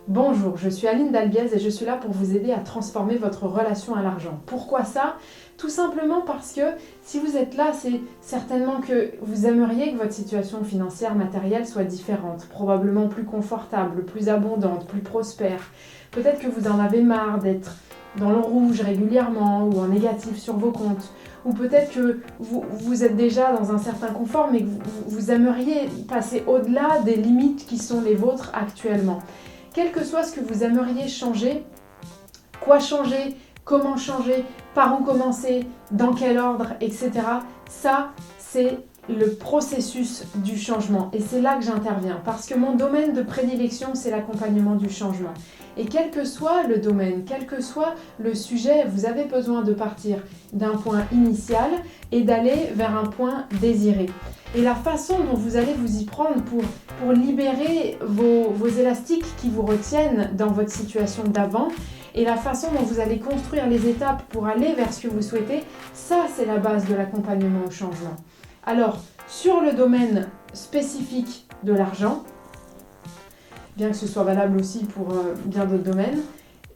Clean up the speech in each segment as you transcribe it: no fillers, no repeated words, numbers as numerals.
Bonjour, je suis Aline Dalbiez et je suis là pour vous aider à transformer votre relation à l'argent. Pourquoi ça? Tout simplement parce que si vous êtes là, c'est certainement que vous aimeriez que votre situation financière matérielle soit différente, probablement plus confortable, plus abondante, plus prospère. Peut-être que vous en avez marre d'être dans le rouge régulièrement ou en négatif sur vos comptes. Ou peut-être que vous êtes déjà dans un certain confort mais que vous aimeriez passer au-delà des limites qui sont les vôtres actuellement. Quel que soit ce que vous aimeriez changer, quoi changer, comment changer, par où commencer, dans quel ordre, etc. Ça, c'est le processus du changement. Et c'est là que j'interviens. Parce que mon domaine de prédilection, c'est l'accompagnement du changement. Et quel que soit le domaine, quel que soit le sujet, vous avez besoin de partir d'un point initial et d'aller vers un point désiré. Et la façon dont vous allez vous y prendre pour libérer vos élastiques qui vous retiennent dans votre situation d'avant et la façon dont vous allez construire les étapes pour aller vers ce que vous souhaitez, ça c'est la base de l'accompagnement au changement. Alors, sur le domaine spécifique de l'argent, bien que ce soit valable aussi pour bien d'autres domaines,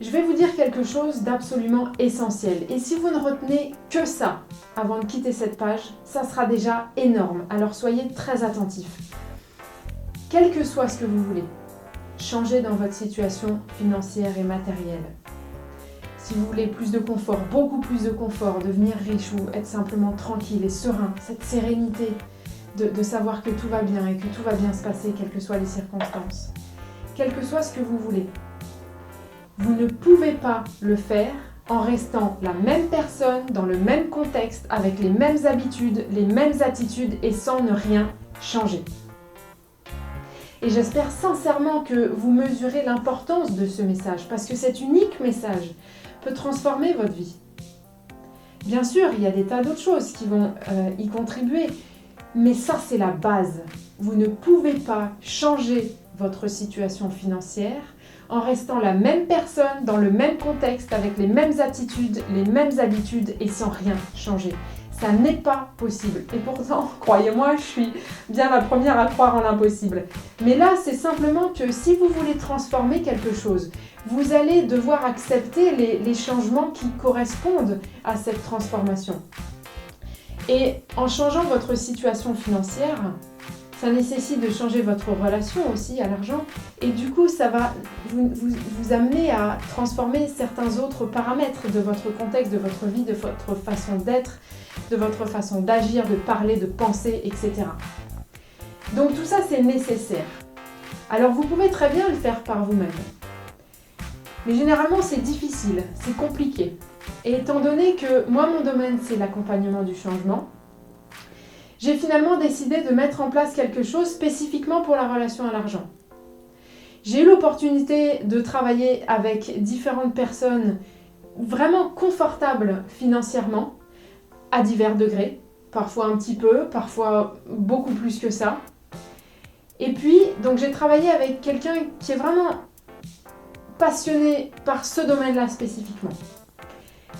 je vais vous dire quelque chose d'absolument essentiel. Et si vous ne retenez que ça avant de quitter cette page, ça sera déjà énorme. Alors soyez très attentifs. Quel que soit ce que vous voulez, changez dans votre situation financière et matérielle. Si vous voulez plus de confort, beaucoup plus de confort, devenir riche ou être simplement tranquille et serein, cette sérénité de savoir que tout va bien et que tout va bien se passer, quelles que soient les circonstances. Quel que soit ce que vous voulez. Vous ne pouvez pas le faire en restant la même personne, dans le même contexte, avec les mêmes habitudes, les mêmes attitudes et sans ne rien changer. Et j'espère sincèrement que vous mesurez l'importance de ce message, parce que cet unique message peut transformer votre vie. Bien sûr, il y a des tas d'autres choses qui vont y contribuer, mais ça c'est la base. Vous ne pouvez pas changer votre situation financière en restant la même personne, dans le même contexte, avec les mêmes attitudes, les mêmes habitudes et sans rien changer. Ça n'est pas possible. Et pourtant, croyez-moi, je suis bien la première à croire en l'impossible. Mais là, c'est simplement que si vous voulez transformer quelque chose, vous allez devoir accepter les changements qui correspondent à cette transformation. Et en changeant votre situation financière, ça nécessite de changer votre relation aussi à l'argent et du coup ça va vous amener à transformer certains autres paramètres de votre contexte, de votre vie, de votre façon d'être, de votre façon d'agir, de parler, de penser, etc. Donc tout ça c'est nécessaire. Alors vous pouvez très bien le faire par vous-même. Mais généralement c'est difficile, c'est compliqué. Et étant donné que moi mon domaine c'est l'accompagnement du changement, j'ai finalement décidé de mettre en place quelque chose spécifiquement pour la relation à l'argent. J'ai eu l'opportunité de travailler avec différentes personnes vraiment confortables financièrement, à divers degrés, parfois un petit peu, parfois beaucoup plus que ça. Et puis, donc j'ai travaillé avec quelqu'un qui est vraiment passionné par ce domaine-là spécifiquement,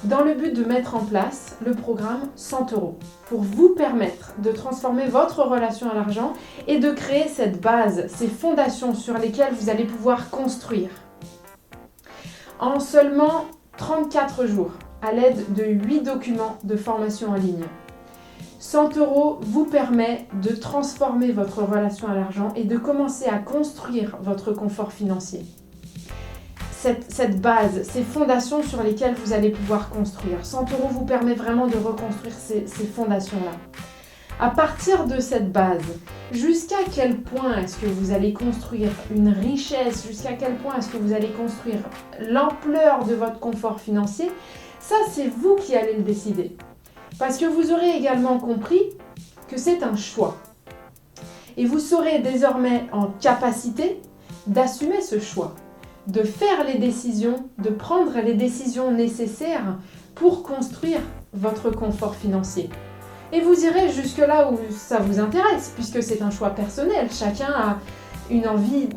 dans le but de mettre en place le programme 100 € pour vous permettre de transformer votre relation à l'argent et de créer cette base, ces fondations sur lesquelles vous allez pouvoir construire. En seulement 34 jours, à l'aide de 8 documents de formation en ligne. 100 € vous permet de transformer votre relation à l'argent et de commencer à construire votre confort financier. Cette base, ces fondations sur lesquelles vous allez pouvoir construire. 100 € vous permet vraiment de reconstruire ces fondations-là. À partir de cette base, jusqu'à quel point est-ce que vous allez construire une richesse, jusqu'à quel point est-ce que vous allez construire l'ampleur de votre confort financier, ça c'est vous qui allez le décider. Parce que vous aurez également compris que c'est un choix. Et vous serez désormais en capacité d'assumer ce choix, de faire les décisions, de prendre les décisions nécessaires pour construire votre confort financier. Et vous irez jusque là où ça vous intéresse, puisque c'est un choix personnel. Chacun a une envie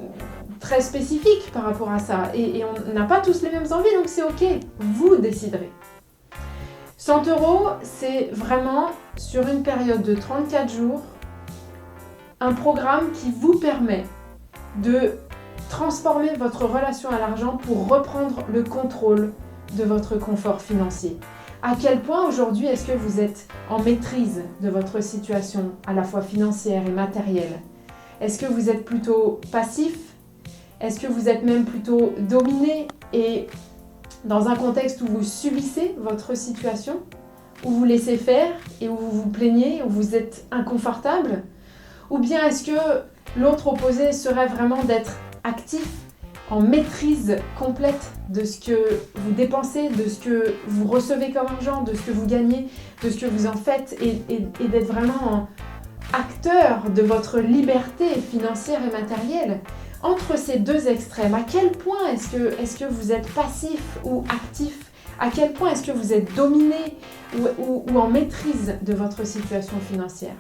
très spécifique par rapport à ça. Et on n'a pas tous les mêmes envies, donc c'est ok, vous déciderez. 100 €, c'est vraiment, sur une période de 34 jours, un programme qui vous permet de transformer votre relation à l'argent pour reprendre le contrôle de votre confort financier. À quel point aujourd'hui est-ce que vous êtes en maîtrise de votre situation à la fois financière et matérielle? Est-ce que vous êtes plutôt passif? Est-ce que vous êtes même plutôt dominé et dans un contexte où vous subissez votre situation, où vous laissez faire et où vous vous plaignez, où vous êtes inconfortable? Ou bien est-ce que l'autre opposé serait vraiment d'être actif, en maîtrise complète de ce que vous dépensez, de ce que vous recevez comme argent, de ce que vous gagnez, de ce que vous en faites et d'être vraiment acteur de votre liberté financière et matérielle? Entre ces deux extrêmes, à quel point est-ce que vous êtes passif ou actif? À quel point est-ce que vous êtes dominé ou en maîtrise de votre situation financière?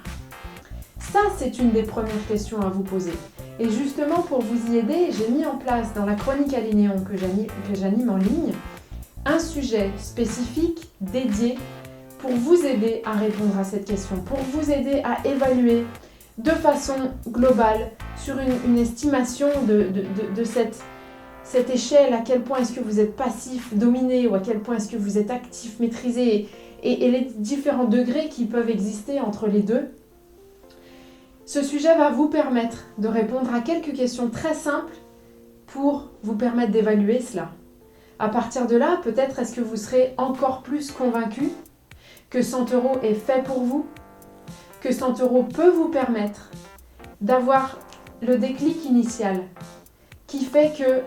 Ça, c'est une des premières questions à vous poser. Et justement, pour vous y aider, j'ai mis en place dans la chronique Alinéon que j'anime en ligne, un sujet spécifique dédié pour vous aider à répondre à cette question, pour vous aider à évaluer de façon globale sur une estimation de cette échelle, à quel point est-ce que vous êtes passif, dominé, ou à quel point est-ce que vous êtes actif, maîtrisé, et les différents degrés qui peuvent exister entre les deux. Ce sujet va vous permettre de répondre à quelques questions très simples pour vous permettre d'évaluer cela. À partir de là, peut-être est-ce que vous serez encore plus convaincu que 100 € est fait pour vous, que 100 € peut vous permettre d'avoir le déclic initial qui fait que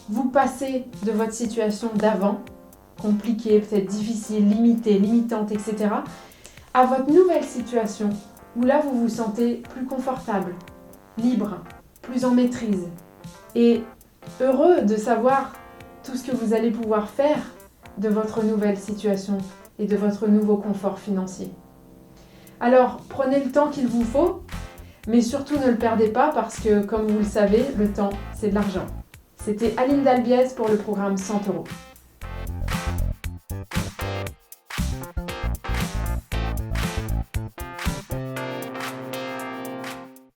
vous passez de votre situation d'avant, compliquée, peut-être difficile, limitée, limitante, etc., à votre nouvelle situation où là vous vous sentez plus confortable, libre, plus en maîtrise et heureux de savoir tout ce que vous allez pouvoir faire de votre nouvelle situation et de votre nouveau confort financier. Alors prenez le temps qu'il vous faut, mais surtout ne le perdez pas parce que, comme vous le savez, le temps c'est de l'argent. C'était Aline Dalbiez pour le programme 100 €.